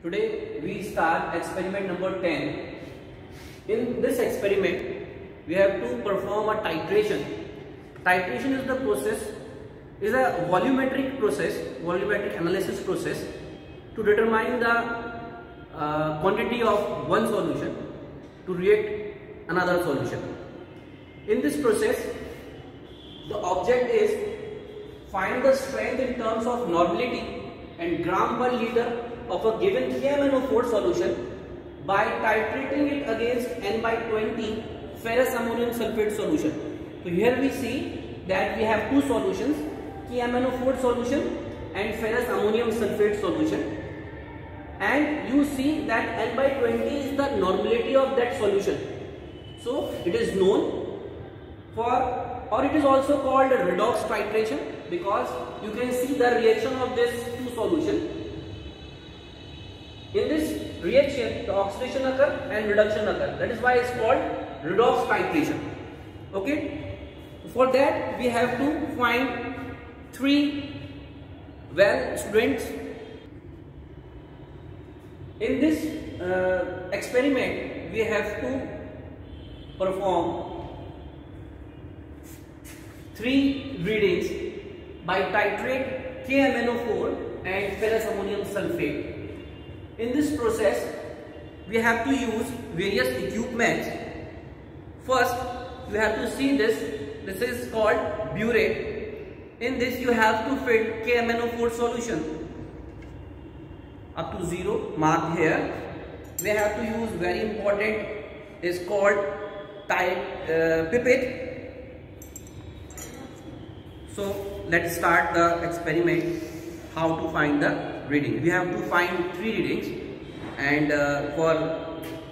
Today we start experiment number 10. In this experiment, we have to perform a titration. Titration is the process, is a volumetric process, volumetric analysis process to determine the quantity of one solution to react another solution. In this process, the object is find the strength in terms of normality and gram per liter of a given KMnO4 solution by titrating it against N by 20 ferrous ammonium sulfate solution. So here we see that we have two solutions, KMnO4 solution and ferrous ammonium sulfate solution, and you see that N by 20 is the normality of that solution. So it is known for, or it is also called redox titration, because you can see the reaction of these two solutions. In this reaction, the oxidation occur and reduction occur. That is why it's called redox titration. Okay. For that, we have to find three. Well, students, in this experiment, we have to perform three readings by titrate KMnO4 and ferrous ammonium sulfate. In this process, we have to use various equipments. First, you have to see this. This is called burette. In this, you have to fill KMnO4 solution up to 0. Mark here. We have to use very important. Is called pipette. So let's start the experiment. How to find the reading? We have to find three readings, and for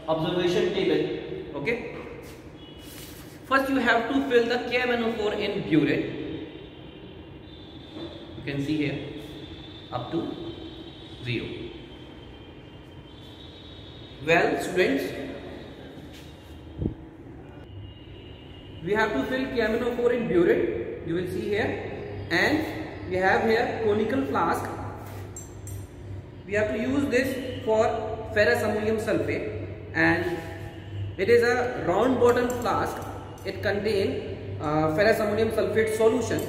observation table. Okay. First, you have to fill the KMnO4 in burette. You can see here up to 0. Well, students, we have to fill KMnO4 in burette. You will see here, and we have here conical flask. We have to use this for ferrous ammonium sulfate, and it is a round bottom flask. It contains ferrous ammonium sulfate solution.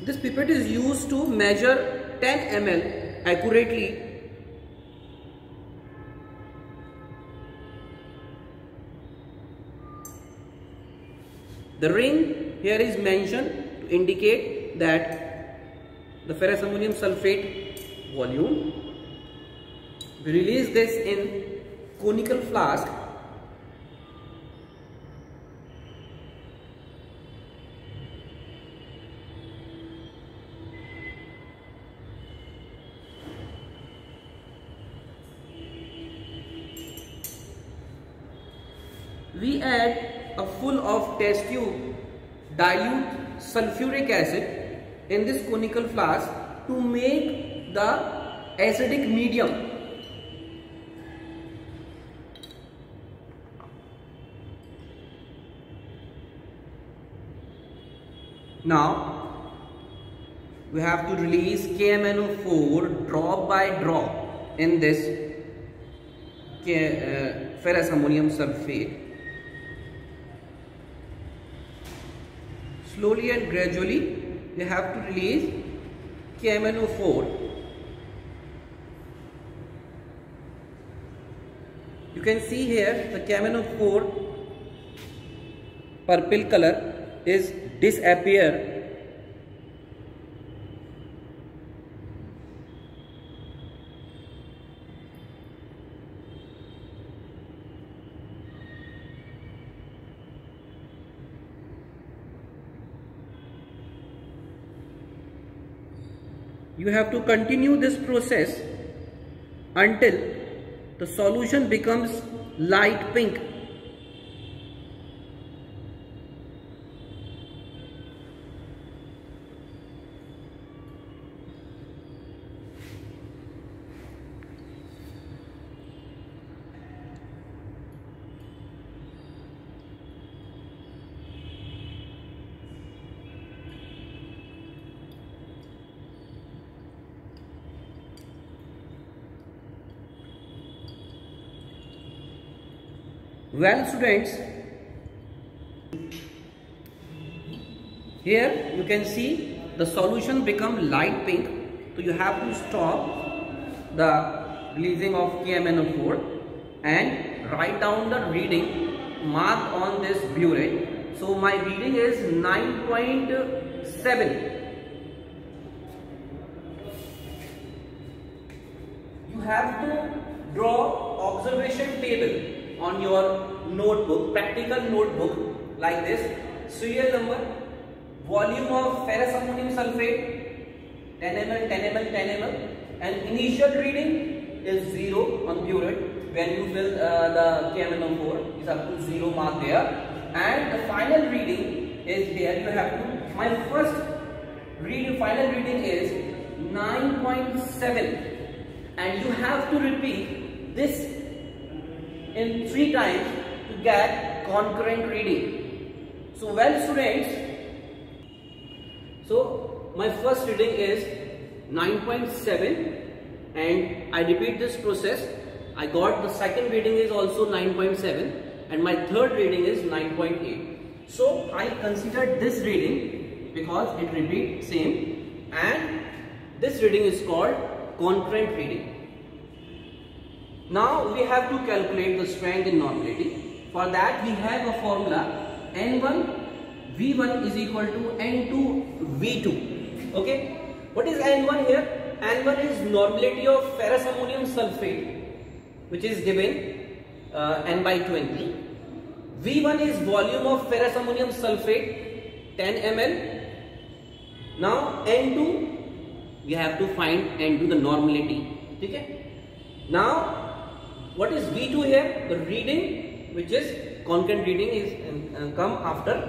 This pipette is used to measure 10 ml accurately. The ring here is mentioned to indicate that the ferrous ammonium sulfate volume. We release this in conical flask. We add a full of test tube dilute sulfuric acid in this conical flask to make the acidic medium. Now we have to release KMnO4 drop by drop in this ferrous ammonium sulfate. Slowly and gradually, we have to release KMnO4. You can see here the KMnO4 purple color is disappear. You have to continue this process until the solution becomes light pink. Well students, here you can see the solution become light pink, so you have to stop the releasing of KMnO4 and write down the reading marked on this burette. So my reading is 9.7. You have to draw observation table on your notebook, practical notebook, like this. Serial number, volume of ferrous ammonium sulfate 10 ml, 10 ml, 10 ml, and initial reading is 0 on burette. When you fill the KMnO4, is up to 0 mark there, and the final reading is here. You have to, my first reading, final reading is 9.7, and you have to repeat this in 3 times to get concurrent reading. So well students, so my first reading is 9.7, and I repeat this process. I got the second reading is also 9.7, and my third reading is 9.8. So I considered this reading because it repeats same, and this reading is called concurrent reading. Now we have to calculate the strength in normality. For that we have a formula, N1 V1 is equal to N2 V2. Okay, what is N1 here? N1 is normality of ferrous ammonium sulfate, which is given N by 20. V1 is volume of ferrous ammonium sulfate 10 ml. Now N2, we have to find N2, the normality. Okay. Now what is V2 here? The reading, which is concurrent reading, is come after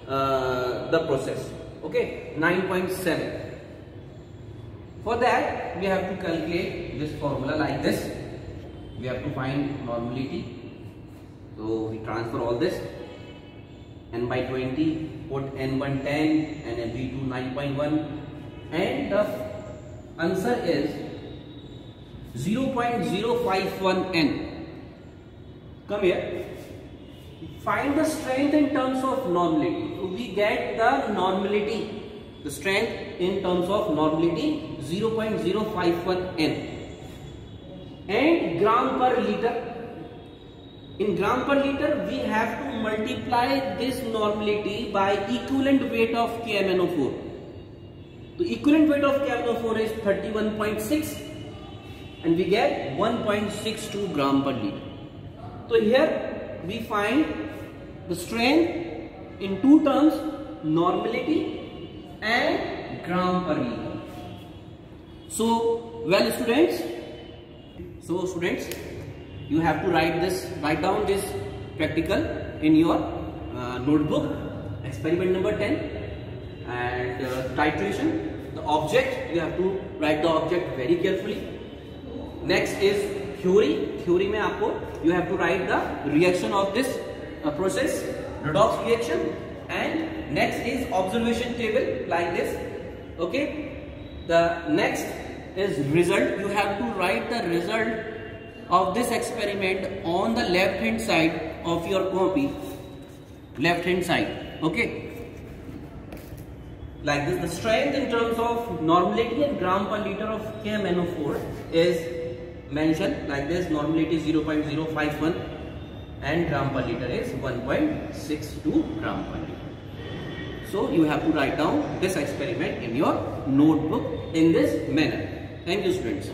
the process. Okay, 9.7. For that we have to calculate this formula like this. We have to find normality, so we transfer all this. N by 20, put N1 10 and V2 9.1, and the answer is 0.051 N. Come here, find the strength in terms of normality. So we get the normality, the strength in terms of normality 0.051 N. And gram per liter. In gram per liter, we have to multiply this normality by equivalent weight of KMnO4. The equivalent weight of KMnO4 is 31.6, and we get 1.62 gram per liter. So here we find the strength in two terms, normality and gram per liter. So well students, you have to write down this practical in your notebook, experiment number 10, and titration. The object, you have to write the object very carefully. Next is theory. Theory mein aapko, you have to write the reaction of this process, redox reaction, and next is observation table like this. Okay, the next is result. You have to write the result of this experiment on the left hand side of your copy, left hand side. Okay, like this. The strength in terms of normality and gram per liter of KMnO4 is mentioned like this. Normality 0.051 and gram per liter is 1.62 gram per liter. So you have to write down this experiment in your notebook in this manner. Thank you students.